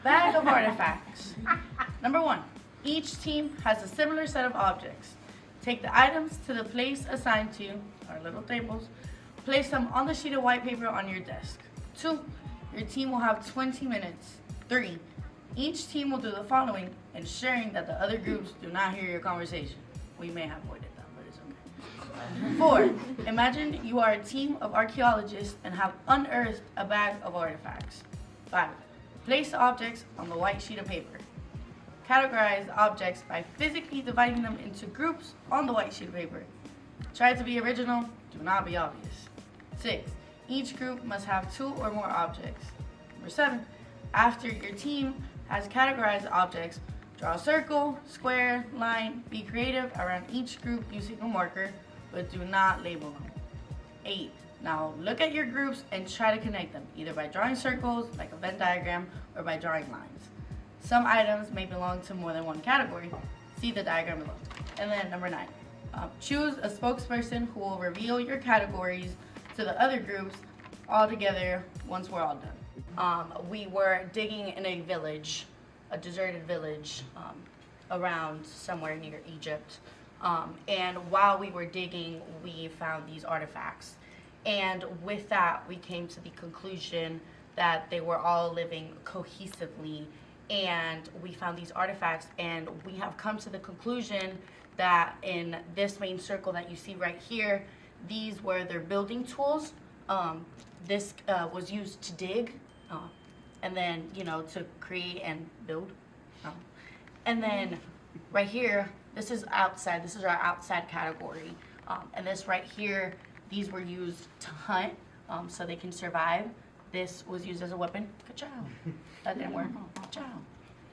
Bag of artifacts. Number 1. Each team has a similar set of objects. Take the items to the place assigned to you, our little tables. Place them on the sheet of white paper on your desk. 2. Your team will have 20 minutes. 3. Each team will do the following, ensuring that the other groups do not hear your conversation. We may have avoided that, but it's okay. 4. Imagine you are a team of archaeologists and have unearthed a bag of artifacts. 5. Place the objects on the white sheet of paper. Categorize the objects by physically dividing them into groups on the white sheet of paper. Try to be original, do not be obvious. 6. Each group must have 2 or more objects. Number 7. After your team has categorized the objects, draw a circle, square, line, be creative around each group using a marker, but do not label them. 8. Now look at your groups and try to connect them, either by drawing circles, like a Venn diagram, or by drawing lines. Some items may belong to more than one category. See the diagram below. And then number 9. Choose a spokesperson who will reveal your categories to the other groups all together once we're all done. We were digging in a village, a deserted village around somewhere near Egypt. And while we were digging, we found these artifacts. And with that, we came to the conclusion that they were all living cohesively. And we found these artifacts, and we have come to the conclusion that in this main circle that you see right here, these were their building tools. This was used to dig, and then, to create and build. And then right here, this is outside. This is our outside category. And this right here, these were used to hunt, so they can survive. This was used as a weapon. Ka-chow. That didn't work. Ka-chow.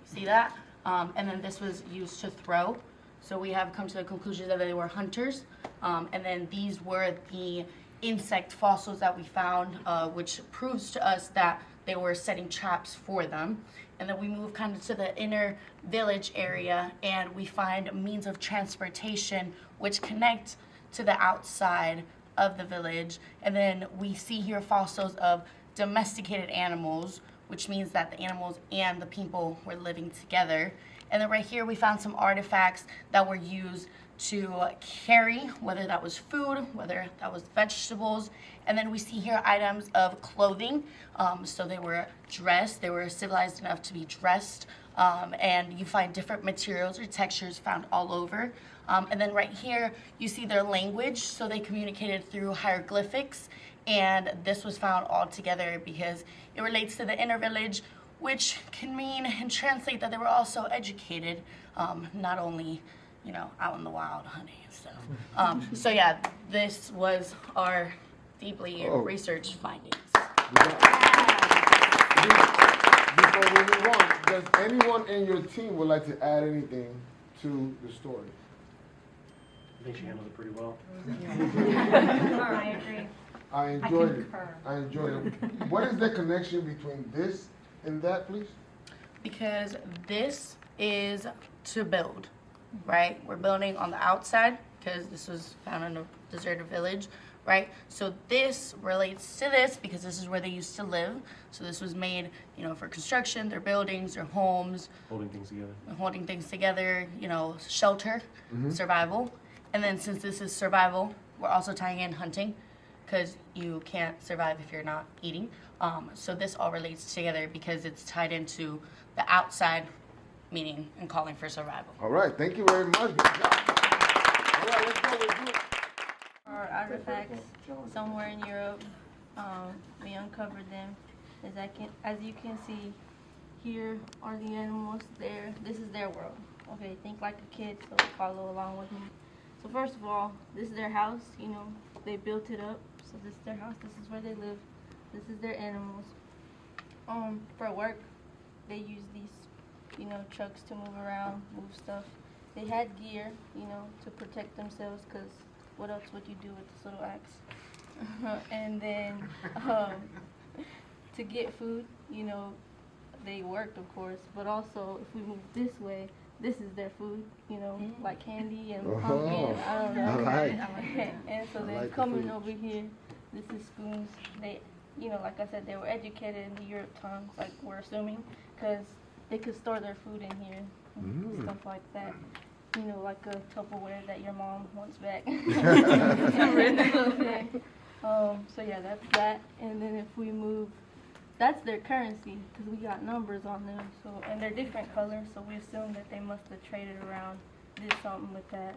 See that? And then this was used to throw. So we have come to the conclusion that they were hunters. And then these were the insect fossils that we found, which proves to us that they were setting traps for them. And then we move kind of to the inner village area, and we find means of transportation which connect to the outside of the village. And then we see here fossils of domesticated animals, which means that the animals and the people were living together. And then right here we found some artifacts that were used to carry, whether that was food, whether that was vegetables. And then we see here items of clothing. So they were dressed, they were civilized enough to be dressed. And you find different materials or textures found all over. And then right here you see their language. So they communicated through hieroglyphics. And this was found all together because it relates to the inner village, which can mean and translate that they were also educated, not only, out in the wild hunting and stuff. So yeah, this was our deeply researched findings. Before we move on, does anyone in your team would like to add anything to the story? I think she handled it pretty well. I agree. I enjoyed it. What is the connection between this and that, please? Because this is to build, right? We're building on the outside because this was found in a deserted village, right? So this relates to this because this is where they used to live. So this was made, for construction, their buildings, their homes. Holding things together. Shelter, survival. And then since this is survival, we're also tying in hunting because you can't survive if you're not eating. So this all relates together because it's tied into the outside meaning and calling for survival. All right, thank you very much. Good job. All right, let's go with you. Our artifacts somewhere in Europe. We uncovered them. As you can see, here are the animals. This is their world. Okay, think like a kid, so follow along with me. So first of all, this is their house. They built it up. So this is their house. This is where they live. This is their animals. For work, they use these, trucks to move around, move stuff. They had gear, to protect themselves, because what else would you do with this little axe? And then to get food, they worked, of course, but also if we move this way, this is their food, like candy and pumpkin. I don't know. I like Okay. And so they're coming over here. This is spoons. you know, like I said, they were educated in the Europe times, like we're assuming, because they could store their food in here, and stuff like that. You know, like a Tupperware that your mom wants back. So yeah, that's that. And then if we move, that's their currency, because we got numbers on them. So, and they're different colors, so we assume that they must have traded around, did something with that.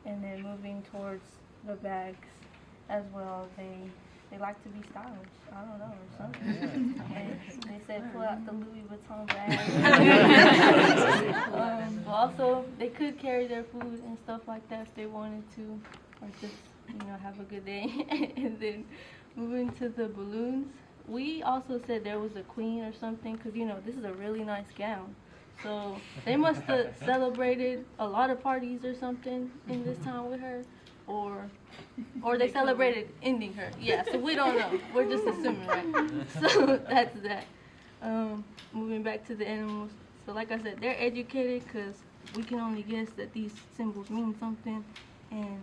And then moving towards the bags as well, they like to be stylish. I don't know, or something. And they said pull out the Louis Vuitton bag. Also, they could carry their food and stuff like that if they wanted to, or just, you know, have a good day. And then moving to the balloons, we also said there was a queen or something, because, you know, this is a really nice gown. So they must have celebrated a lot of parties or something in this time with her, or they celebrated ending her. Yeah, so we don't know. We're just assuming, right? So that's that. Moving back to the animals. So like I said, they're educated because we can only guess that these symbols mean something. And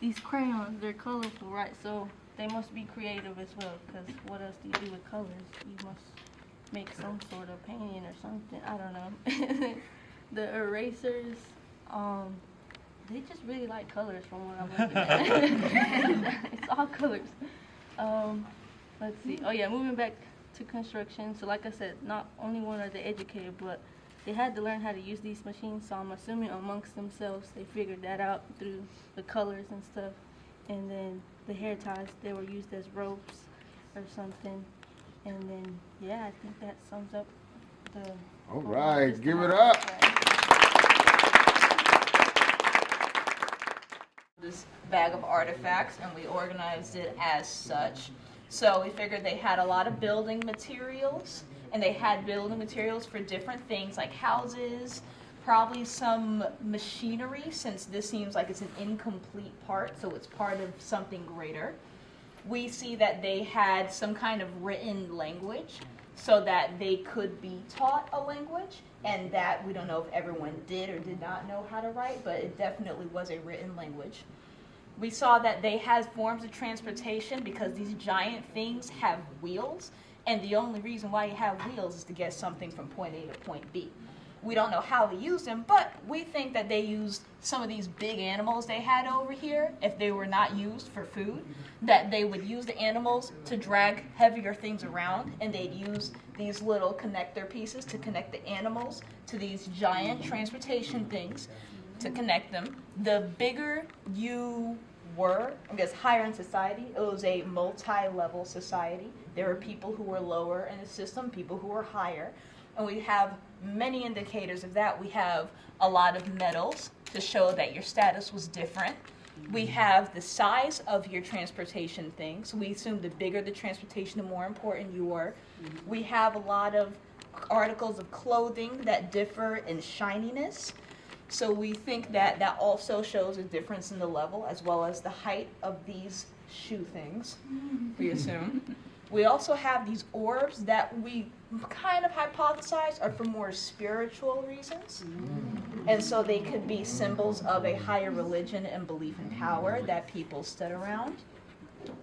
these crayons, they're colorful, right? So they must be creative as well, because what else do you do with colors? You must make some sort of painting or something. I don't know. The erasers, they just really like colors from what I'm looking at. It's all colors. Let's see. Oh yeah, moving back to construction. So like I said, not only one are they educated, but they had to learn how to use these machines. So I'm assuming amongst themselves they figured that out through the colors and stuff. And then the hair ties, they were used as ropes or something. And then, yeah, I think that sums up the... All right, give it up. This bag of artifacts, and we organized it as such. So we figured they had a lot of building materials, and they had building materials for different things like houses, probably some machinery, since this seems like it's an incomplete part, so it's part of something greater. We see that they had some kind of written language so that they could be taught a language, and that we don't know if everyone did or did not know how to write, but it definitely was a written language. We saw that they had forms of transportation because these giant things have wheels, and the only reason why you have wheels is to get something from point A to point B. We don't know how they used them, but we think that they used some of these big animals they had over here, if they were not used for food, that they would use the animals to drag heavier things around, and they'd use these little connector pieces to connect the animals to these giant transportation things to connect them. The bigger you were, I guess, higher in society, it was a multi-level society. There were people who were lower in the system, people who were higher. And we have many indicators of that. We have a lot of medals to show that your status was different. We have the size of your transportation things. We assume the bigger the transportation, the more important you were. We have a lot of articles of clothing that differ in shininess. So we think that that also shows a difference in the level, as well as the height of these shoe things, we assume. We also have these orbs that we kind of hypothesize are for more spiritual reasons. And so they could be symbols of a higher religion and belief in power that people stood around.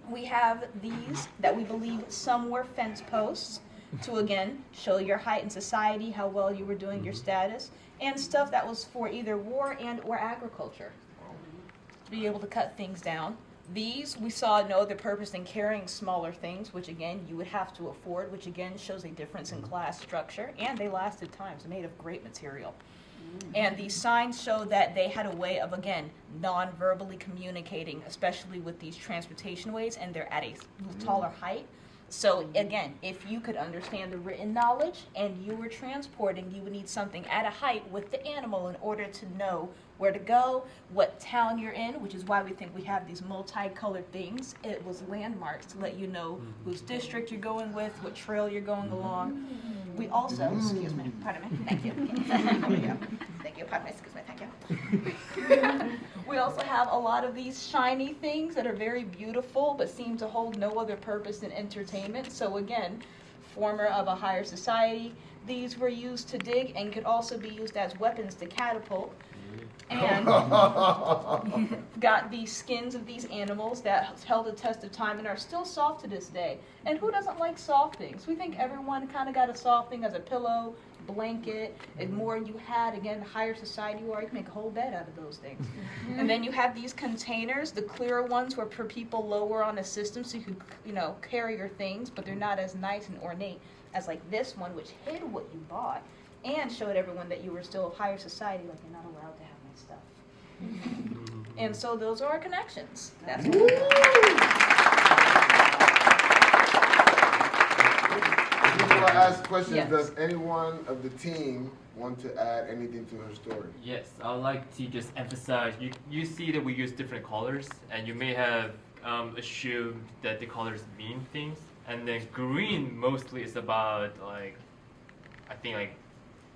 We have these that we believe some were fence posts to, again, show your height in society, how well you were doing your status, and stuff that was for either war and or agriculture, to be able to cut things down. These, we saw no other purpose than carrying smaller things, which again, you would have to afford, which again shows a difference in class structure, and they lasted times, made of great material. And these signs show that they had a way of, again, non-verbally communicating, especially with these transportation ways, and they're at a taller height. So again, if you could understand the written knowledge and you were transporting, you would need something at a height with the animal in order to know where to go, what town you're in, which is why we think we have these multicolored things. It was landmarks to let you know whose district you're going with, what trail you're going along. We also, excuse me, pardon me, thank you. Thank you, pardon me, excuse me, thank you. We also have a lot of these shiny things that are very beautiful but seem to hold no other purpose than entertainment. So again, former of a higher society, these were used to dig and could also be used as weapons to catapult. and got these skins of these animals that held the test of time and are still soft to this day. And who doesn't like soft things? We think everyone kind of got a soft thing as a pillow, blanket. The more you had, again, the higher society you are, you can make a whole bed out of those things. And then you have these containers. The clearer ones were for people lower on the system, so you could, carry your things, but they're not as nice and ornate as like this one, which hid what you bought and showed everyone that you were still of higher society, like you're not allowed to have my stuff. And so those are our connections. That's what we Before I ask questions, Yes. does anyone of the team want to add anything to her story? Yes, I would like to just emphasize, you see that we use different colors, and you may have assumed that the colors mean things, and then green mostly is about, like, I think, like,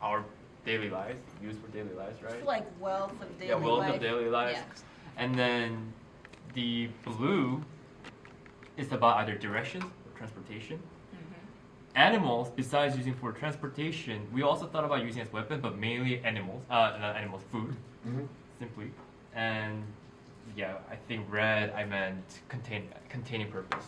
our daily lives, used for daily lives, right? like wealth of daily Yeah, wealth life. of daily lives. Yeah. And then the blue is about either directions or transportation. Animals, besides using for transportation, we also thought about using as weapon, but mainly animals, not animals, food, simply. And yeah, I think red, I meant containing purpose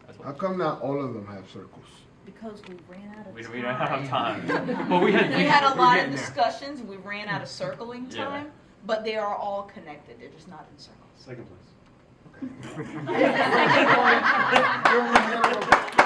as How well. come not all of them have circles? Because we ran out of We time. don't have time. But we had a lot of getting there. discussions. We ran out of circling Yeah. time, but they are all connected. They're just not in circles. Second place. Give them a hand of applause.